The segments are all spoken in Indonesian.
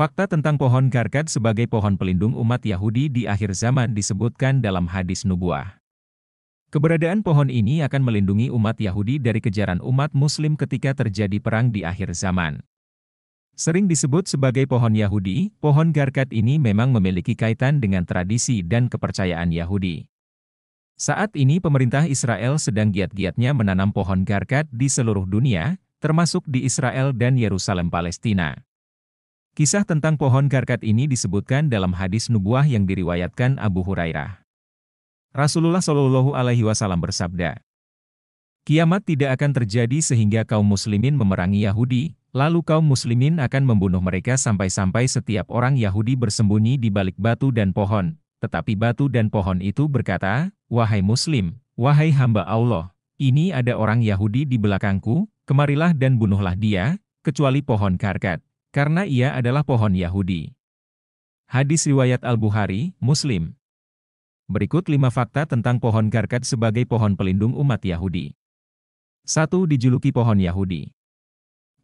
Fakta tentang pohon garkat sebagai pohon pelindung umat Yahudi di akhir zaman disebutkan dalam hadis nubuah. Keberadaan pohon ini akan melindungi umat Yahudi dari kejaran umat Muslim ketika terjadi perang di akhir zaman. Sering disebut sebagai pohon Yahudi, pohon garkat ini memang memiliki kaitan dengan tradisi dan kepercayaan Yahudi. Saat ini pemerintah Israel sedang giat-giatnya menanam pohon garkat di seluruh dunia, termasuk di Israel dan Yerusalem Palestina. Kisah tentang pohon garkat ini disebutkan dalam hadis nubuah yang diriwayatkan Abu Hurairah. Rasulullah Shallallahu Alaihi Wasallam bersabda, "Kiamat tidak akan terjadi sehingga kaum muslimin memerangi Yahudi, lalu kaum muslimin akan membunuh mereka sampai-sampai setiap orang Yahudi bersembunyi di balik batu dan pohon. Tetapi batu dan pohon itu berkata, 'Wahai Muslim, wahai hamba Allah, ini ada orang Yahudi di belakangku, kemarilah dan bunuhlah dia, kecuali pohon garkat, karena ia adalah pohon Yahudi.'" Hadis riwayat Al-Bukhari, Muslim. Berikut 5 fakta tentang pohon garkat sebagai pohon pelindung umat Yahudi. 1. Dijuluki pohon Yahudi.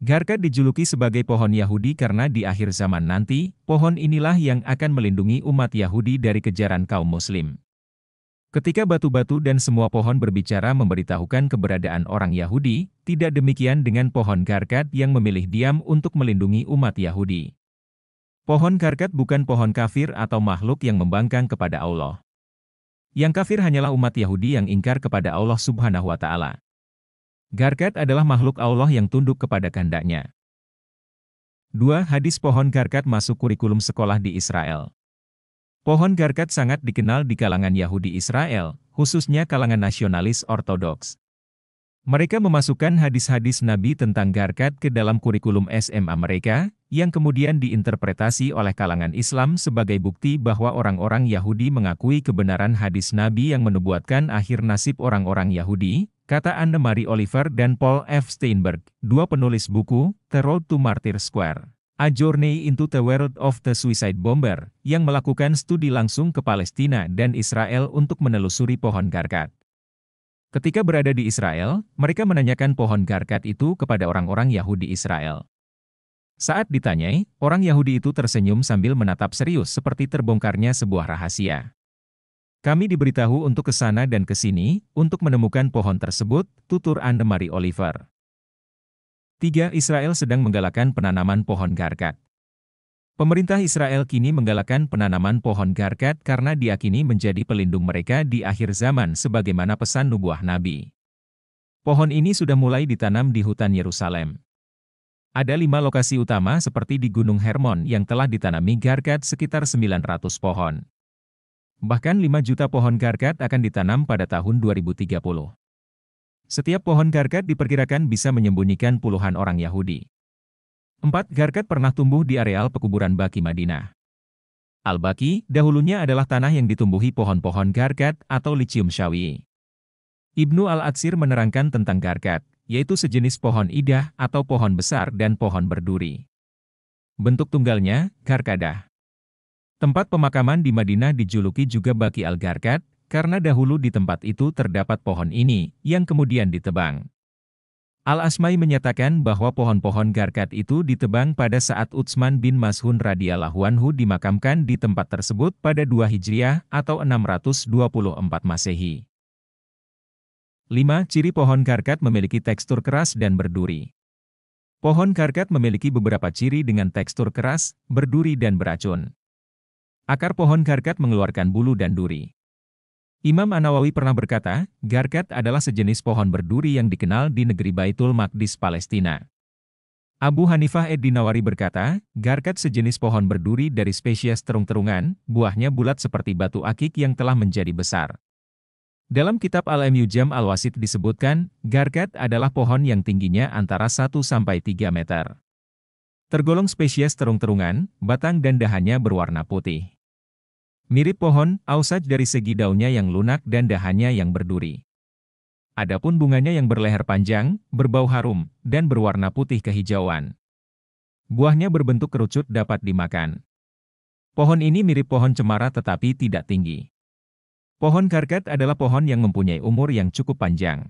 Garkat dijuluki sebagai pohon Yahudi karena di akhir zaman nanti, pohon inilah yang akan melindungi umat Yahudi dari kejaran kaum Muslim. Ketika batu-batu dan semua pohon berbicara memberitahukan keberadaan orang Yahudi, tidak demikian dengan pohon garkat yang memilih diam untuk melindungi umat Yahudi. Pohon garkat bukan pohon kafir atau makhluk yang membangkang kepada Allah. Yang kafir hanyalah umat Yahudi yang ingkar kepada Allah Subhanahu wa Ta'ala. Garkat adalah makhluk Allah yang tunduk kepada kehendak-Nya. 2. Hadis pohon garkat masuk kurikulum sekolah di Israel. Pohon garkat sangat dikenal di kalangan Yahudi Israel, khususnya kalangan nasionalis ortodoks. Mereka memasukkan hadis-hadis Nabi tentang garkat ke dalam kurikulum SMA mereka, yang kemudian diinterpretasi oleh kalangan Islam sebagai bukti bahwa orang-orang Yahudi mengakui kebenaran hadis Nabi yang menubuatkan akhir nasib orang-orang Yahudi, kata Anne-Marie Oliver dan Paul F. Steinberg, 2 penulis buku, The Road to Martyr Square, A Journey into the World of the Suicide Bomber, yang melakukan studi langsung ke Palestina dan Israel untuk menelusuri pohon garkat. Ketika berada di Israel, mereka menanyakan pohon garkat itu kepada orang-orang Yahudi Israel. Saat ditanyai, orang Yahudi itu tersenyum sambil menatap serius seperti terbongkarnya sebuah rahasia. "Kami diberitahu untuk ke sana dan ke sini, untuk menemukan pohon tersebut," tutur Anne-Marie Oliver. 3. Israel sedang menggalakkan penanaman pohon garkat. Pemerintah Israel kini menggalakkan penanaman pohon garkat karena diyakini menjadi pelindung mereka di akhir zaman sebagaimana pesan nubuah Nabi. Pohon ini sudah mulai ditanam di hutan Yerusalem. Ada 5 lokasi utama seperti di Gunung Hermon yang telah ditanami garkat sekitar 900 pohon. Bahkan 5 juta pohon garkat akan ditanam pada tahun 2030. Setiap pohon garkat diperkirakan bisa menyembunyikan puluhan orang Yahudi. 4. Garkat pernah tumbuh di areal pekuburan Baqi Madinah. Al-Baqi, dahulunya adalah tanah yang ditumbuhi pohon-pohon garkat atau Lycium shawi'i. Ibnu Al-Atsir menerangkan tentang garkat, yaitu sejenis pohon idah atau pohon besar dan pohon berduri. Bentuk tunggalnya, garkadah. Tempat pemakaman di Madinah dijuluki juga Baqi al-Garkat, karena dahulu di tempat itu terdapat pohon ini, yang kemudian ditebang. Al-Asma'i menyatakan bahwa pohon-pohon garkat itu ditebang pada saat Utsman bin Maz'un radhiyallahu anhu dimakamkan di tempat tersebut pada 2 Hijriah atau 624 Masehi. 5. Ciri pohon garkat memiliki tekstur keras dan berduri. Pohon garkat memiliki beberapa ciri dengan tekstur keras, berduri dan beracun. Akar pohon garkat mengeluarkan bulu dan duri. Imam An-Nawawi pernah berkata, garkat adalah sejenis pohon berduri yang dikenal di negeri Baitul Maqdis Palestina. Abu Hanifah ad-Dinawari berkata, garkat sejenis pohon berduri dari spesies terung-terungan, buahnya bulat seperti batu akik yang telah menjadi besar. Dalam kitab Al-Mujam Al-Wasit disebutkan, garkat adalah pohon yang tingginya antara 1–3 meter. Tergolong spesies terung-terungan, batang dan dahannya berwarna putih. Mirip pohon ausaj dari segi daunnya yang lunak dan dahannya yang berduri. Adapun bunganya yang berleher panjang, berbau harum, dan berwarna putih kehijauan. Buahnya berbentuk kerucut dapat dimakan. Pohon ini mirip pohon cemara tetapi tidak tinggi. Pohon garkat adalah pohon yang mempunyai umur yang cukup panjang.